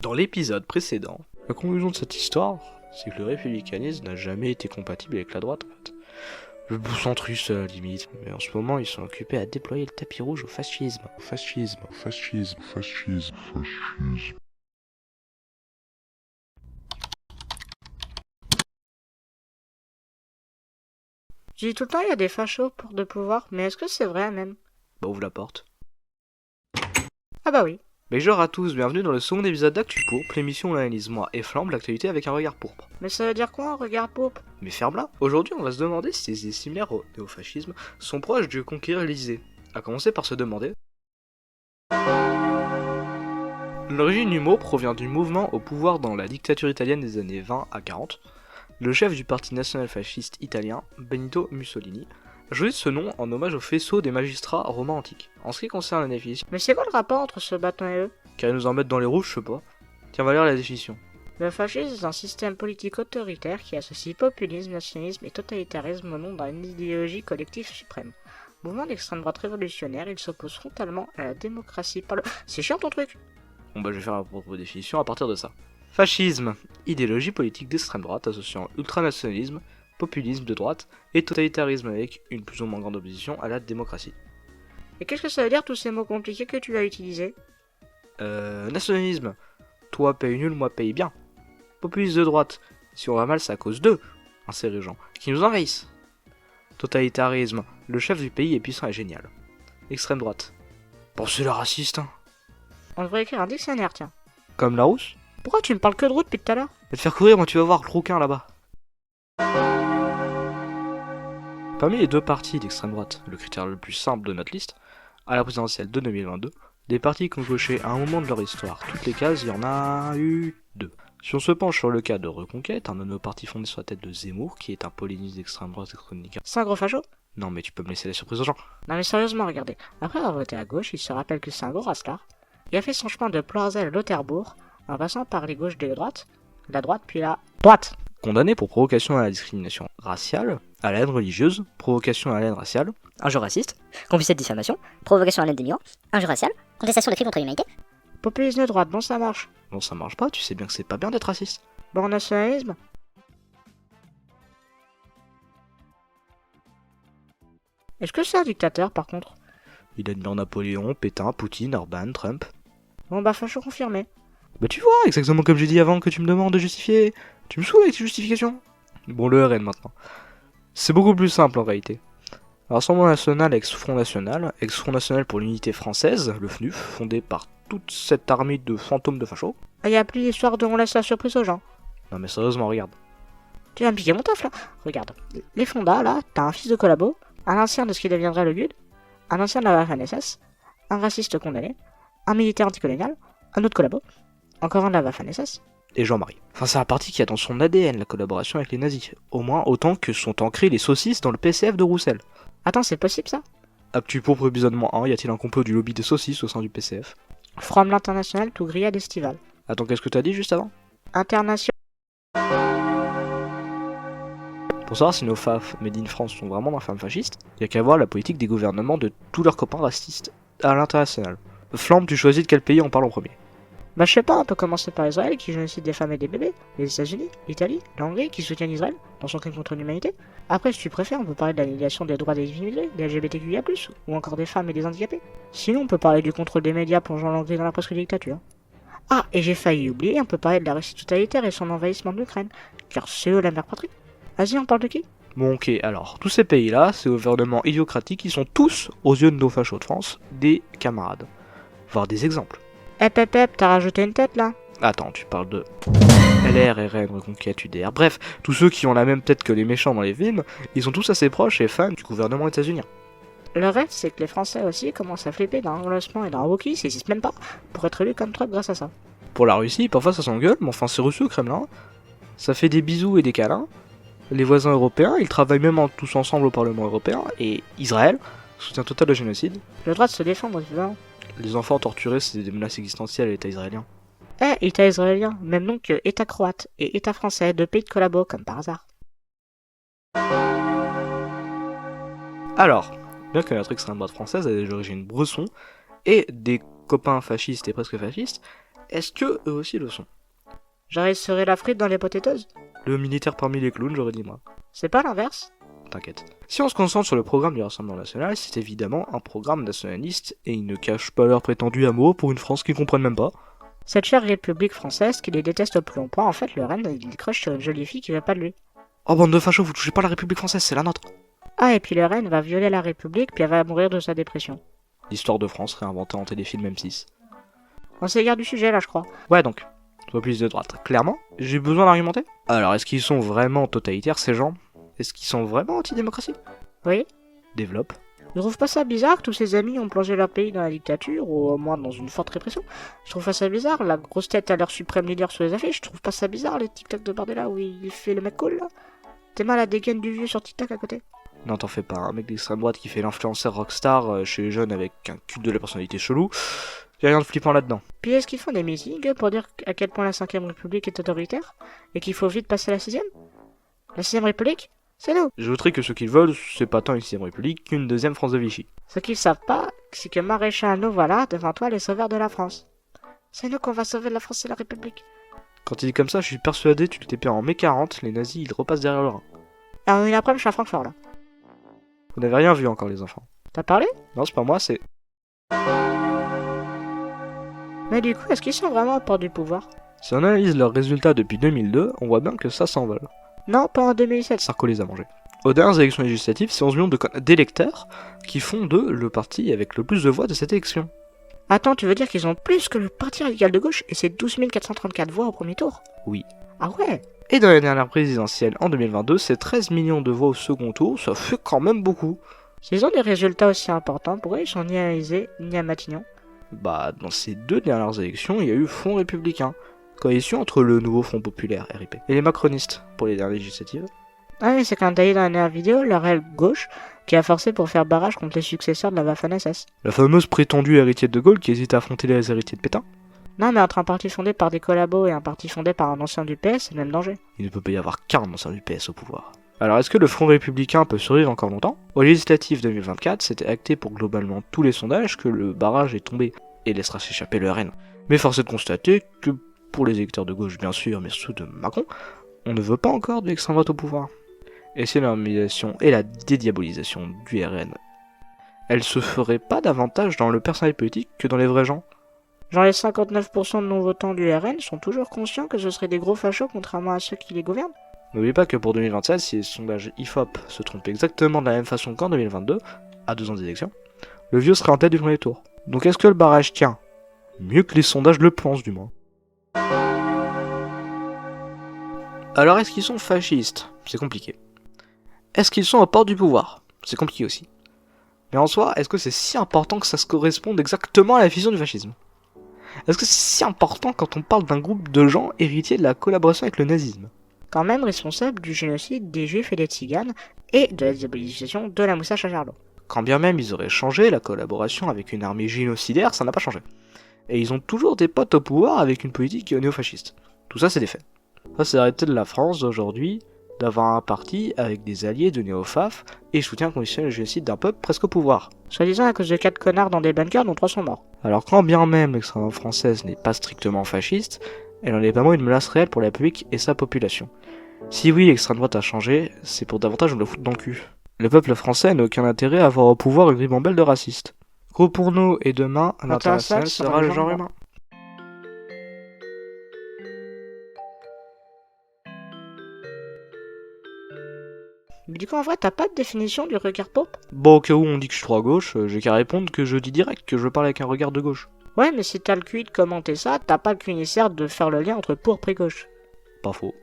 Dans l'épisode précédent, la conclusion de cette histoire, c'est que le républicanisme n'a jamais été compatible avec la droite en fait. Le centriste à la limite, mais en ce moment ils sont occupés à déployer le tapis rouge au fascisme. Je dis tout le temps il y a des fachos pour de pouvoir, mais est-ce que c'est vrai même? Bah ouvre la porte. Ah bah oui. Bonjour à tous, bienvenue dans le second épisode d'Actu Pourpre, l'émission où on analyse moi et Flambe l'actualité avec un regard pourpre. Mais ça veut dire quoi un regard pourpre? Mais ferme-la. Aujourd'hui on va se demander si ces idées similaires au néofascisme sont proches de conquérir l'Élysée. À commencer par se demander... L'origine du mot provient du mouvement au pouvoir dans la dictature italienne des années 20 à 40. Le chef du parti national-fasciste italien, Benito Mussolini, a choisi ce nom en hommage au faisceau des magistrats romains antiques. En ce qui concerne la définition, Mais c'est quoi le rapport entre ce bâton et eux? car ils nous en mettent dans les rouges, je sais pas. Tiens, on va lire la définition. Le fascisme est un système politique autoritaire qui associe populisme, nationalisme et totalitarisme au nom d'une idéologie collective suprême. Mouvement d'extrême droite révolutionnaire, il s'oppose frontalement à la démocratie par le... C'est chiant ton truc? Bon bah je vais faire ma propre définition à partir de ça. Fascisme, idéologie politique d'extrême droite associant ultranationalisme, populisme de droite et totalitarisme avec une plus ou moins grande opposition à la démocratie. Et qu'est-ce que ça veut dire tous ces mots compliqués que tu as utilisés? Nationalisme, toi paye nul, moi paye bien. Populiste de droite, si on va mal c'est à cause d'eux, ces gens, qui nous envahissent. Totalitarisme, le chef du pays est puissant et génial. Extrême droite, pensez le raciste, hein. On devrait écrire un dictionnaire, tiens. Comme Larousse. Pourquoi tu me parles que de route depuis tout à l'heure? Va te faire courir, moi tu vas voir le rouquin là-bas. Parmi les deux partis d'extrême droite, le critère le plus simple de notre liste, à la présidentielle de 2022, des partis qui ont coché à un moment de leur histoire toutes les cases, il y en a eu deux. Si on se penche sur le cas de Reconquête, un de nos partis fondé sur la tête de Zemmour, qui est un polémiste d'extrême droite et chroniqueur. C'est un gros facho? Non mais tu peux me laisser la surprise aux gens. Non mais sérieusement, regardez. Après avoir voté à gauche, il se rappelle que c'est un gros rascar. Il a fait son chemin de Ploirzel à Lauterbourg, en passant par les gauches et les droites, la droite puis la droite. Condamné pour provocation à la discrimination raciale, à la haine religieuse, provocation à la haine raciale, injure raciste, complicité de diffamation, provocation à l'aide des migrants, injure raciale, contestation de crimes contre l'humanité, Populisme de droite, bon ça marche. bon ça marche pas, tu sais bien que c'est pas bien d'être raciste. Bon nationalisme. Est-ce que c'est un dictateur par contre? Il admire Napoléon, Pétain, Poutine, Orban, Trump. Bon bah facho confirmé. Bah tu vois, exactement comme j'ai dit avant que tu me demandes de justifier. Tu me saoules avec tes justifications. Bon, le RN maintenant. C'est beaucoup plus simple en réalité. Rassemblement National ex-Front National pour l'unité française, le FNUF, fondé par toute cette armée de fantômes de fachos. Ah y'a plus l'histoire de on laisse la surprise aux gens. Non mais sérieusement, regarde. Tu vas me piquer mon taf là. Regarde. Les fondas là, t'as un fils de collabo, un ancien de ce qui deviendrait le GUD, un ancien de la Waffen-SS, un raciste condamné, un militaire anticolonial, un autre collabo, encore un de la Waffen-SS. Et Jean-Marie. Enfin, c'est un parti qui a dans son ADN la collaboration avec les nazis. Au moins autant que sont ancrées les saucisses dans le PCF de Roussel. Attends, c'est possible ça? Actu pour épisode -1, y a-t-il un complot du lobby des saucisses au sein du PCF? From l'international to grillade estivale. Attends, qu'est-ce que t'as dit juste avant? International. Pour savoir si nos FAF Made in France sont vraiment d'infâmes fascistes, y a qu'à voir la politique des gouvernements de tous leurs copains racistes à l'international. Flambe, tu choisis de quel pays on parle en premier? Bah je sais pas, on peut commencer par Israël qui génocide des femmes et des bébés, les États-Unis, l'Italie, la Hongrie qui soutiennent Israël dans son crime contre l'humanité. Après, si tu préfères, on peut parler de l'annulation des droits des immigrés, des LGBTQIA+, ou encore des femmes et des handicapés. Sinon, on peut parler du contrôle des médias plongeant l'Hongrie dans la presque dictature. Ah, et j'ai failli oublier, on peut parler de la Russie totalitaire et son envahissement de l'Ukraine, car c'est eux la mère patrie. Vas-y, on parle de qui? Bon ok, alors, tous ces pays-là, ces gouvernements idiocratiques, ils sont tous, aux yeux de nos fachos de France, des camarades. Voire des exemples. Hep, t'as rajouté une tête là? Attends, tu parles de LR, RN, Reconquête, UDR, bref, tous ceux qui ont la même tête que les méchants dans les films, ils sont tous assez proches et fans du gouvernement états-unien. Le rêve, c'est que les Français aussi commencent à flipper d'un relancement et d'un Wookiee, s'ils se même pas, pour être élus comme Trump grâce à ça. Pour la Russie, parfois ça s'engueule, mais enfin c'est reçu au Kremlin, ça fait des bisous et des câlins, les voisins européens, ils travaillent même tous ensemble au Parlement européen, et Israël, soutien total au génocide. Le droit de se défendre, évidemment. Les enfants torturés, c'est des menaces existentielles à l'État israélien. État israélien, même nom que État croate et État français, deux pays de collabo, comme par hasard. Alors, bien que notre extrême droite française a des origines bressons, et des copains fascistes et presque fascistes, est-ce que eux aussi le sont? Genre, ils seraient la frite dans les potatoes? Le militaire parmi les clowns, j'aurais dit moi. C'est pas l'inverse? T'inquiète. Si on se concentre sur le programme du Rassemblement National, c'est évidemment un programme nationaliste et ils ne cachent pas leur prétendu amour pour une France qu'ils comprennent même pas. Cette chère République française qui les déteste au plus long point, en fait, le Rennes, il crush sur une jolie fille qui veut pas de lui. Oh bande de fachos, vous touchez pas la République française, c'est la nôtre. Ah, et puis le Rennes va violer la République, puis elle va mourir de sa dépression. L'histoire de France réinventée en téléfilm M6. On s'égare du sujet là, je crois. Ouais donc, soit plus de droite. Clairement, j'ai besoin d'argumenter. Alors, est-ce qu'ils sont vraiment totalitaires ces gens? Est-ce qu'ils sont vraiment anti-démocratie? Oui? Développe. Je trouve pas ça bizarre que tous ses amis ont plongé leur pays dans la dictature, ou au moins dans une forte répression. Je trouve pas ça bizarre, la grosse tête à leur suprême leader sur les affiches, je trouve pas ça bizarre les TikTok de Bardella où il fait le mec cool là. T'es mal à la dégaine du vieux sur TikTok à côté. Non, t'en fais pas, un mec d'extrême droite qui fait l'influenceur rockstar chez les jeunes avec un culte de la personnalité chelou, y'a rien de flippant là-dedans. Puis est-ce qu'ils font des meetings pour dire à quel point la 5ème République est autoritaire, et qu'il faut vite passer à la 6ème? La 6ème République? C'est nous. J'ajouterais que ce qu'ils veulent, c'est pas tant une 6ème République qu'une 2ème France de Vichy. Ce qu'ils savent pas, c'est que Maréchal, nous voilà, devant toi les sauveurs de la France. C'est nous qu'on va sauver la France et la République. Quand il dit comme ça, je suis persuadé, tu t'es payé en mai 40, les nazis ils repassent derrière le Rhin. Alors une après, je suis à Francfort là. Vous n'avez rien vu encore les enfants. T'as parlé? Non, c'est pas moi, c'est... Mais du coup, est-ce qu'ils sont vraiment à port du pouvoir? Si on analyse leurs résultats depuis 2002, on voit bien que ça s'envole. Non, pas en 2007. Sarko les a mangés. Aux dernières élections législatives, c'est 11 millions d'électeurs qui font d'eux le parti avec le plus de voix de cette élection. Attends, tu veux dire qu'ils ont plus que le parti radical de gauche et c'est 12 434 voix au premier tour? Oui. Ah ouais? Et dans la dernière présidentielle en 2022, c'est 13 millions de voix au second tour, ça fait quand même beaucoup. S'ils ont des résultats aussi importants, pourquoi ils sont ni à Élysée ni à Matignon? Bah, dans ces deux dernières élections, il y a eu Front Républicain, coalition entre le nouveau Front Populaire, RIP, et les macronistes, pour les dernières législatives. Ah oui, c'est quand t'as dit dans la dernière vidéo, leur aile gauche qui a forcé pour faire barrage contre les successeurs de la Waffen-SS. La fameuse prétendue héritière de Gaulle qui hésite à affronter les héritiers de Pétain. Non, mais entre un parti fondé par des collabos et un parti fondé par un ancien du PS, c'est le même danger. Il ne peut pas y avoir qu'un ancien du PS au pouvoir. Alors est-ce que le Front Républicain peut survivre encore longtemps? Aux législatives 2024, c'était acté pour globalement tous les sondages que le barrage est tombé et laissera s'échapper le RN. Mais force est de constater que, pour les électeurs de gauche bien sûr, mais surtout de Macron, on ne veut pas encore de l'extrême droite au pouvoir. Et si la normalisation et la dédiabolisation du RN, elle se ferait pas davantage dans le personnel politique que dans les vrais gens? Genre les 59% de non-votants du RN sont toujours conscients que ce seraient des gros fachos contrairement à ceux qui les gouvernent. N'oubliez pas que pour 2027, si les sondages IFOP se trompent exactement de la même façon qu'en 2022, à 2 ans d'élection, le vieux sera en tête du premier tour. Donc est-ce que le barrage tient? Mieux que les sondages le pensent du moins. Alors est-ce qu'ils sont fascistes? C'est compliqué. Est-ce qu'ils sont aux portes du pouvoir? C'est compliqué aussi. Mais en soi, est-ce que c'est si important que ça se corresponde exactement à la vision du fascisme? Est-ce que c'est si important quand on parle d'un groupe de gens héritiers de la collaboration avec le nazisme? Quand même responsable du génocide des juifs et des tziganes, et de la diabolisation de la moustache à Charlot. Quand bien même ils auraient changé, la collaboration avec une armée génocidaire, ça n'a pas changé. Et ils ont toujours des potes au pouvoir avec une politique néofasciste. Tout ça c'est des faits. Ça c'est l'arrêté de la France d'aujourd'hui, d'avoir un parti avec des alliés de néo-faf et soutien conditionnel le génocide d'un peuple presque au pouvoir. Soi-disant à cause de 4 connards dans des bunkers dont 3 sont morts. Alors quand bien même l'extrême droite française n'est pas strictement fasciste, elle en est pas moins une menace réelle pour la République et sa population. Si oui, l'extrême droite a changé, c'est pour davantage me le foutre dans le cul. Le peuple français n'a aucun intérêt à avoir au pouvoir une ribambelle de racistes. Gros pour nous, et demain, l'international sera le genre humain. Mais du coup, en vrai, t'as pas de définition du regard pop? Bon, au cas où on dit que je suis trop à gauche, j'ai qu'à répondre que je dis direct que je parle avec un regard de gauche. Ouais, mais si t'as le QI de commenter ça, t'as pas le QI nécessaire de faire le lien entre pourpre et gauche. Pas faux.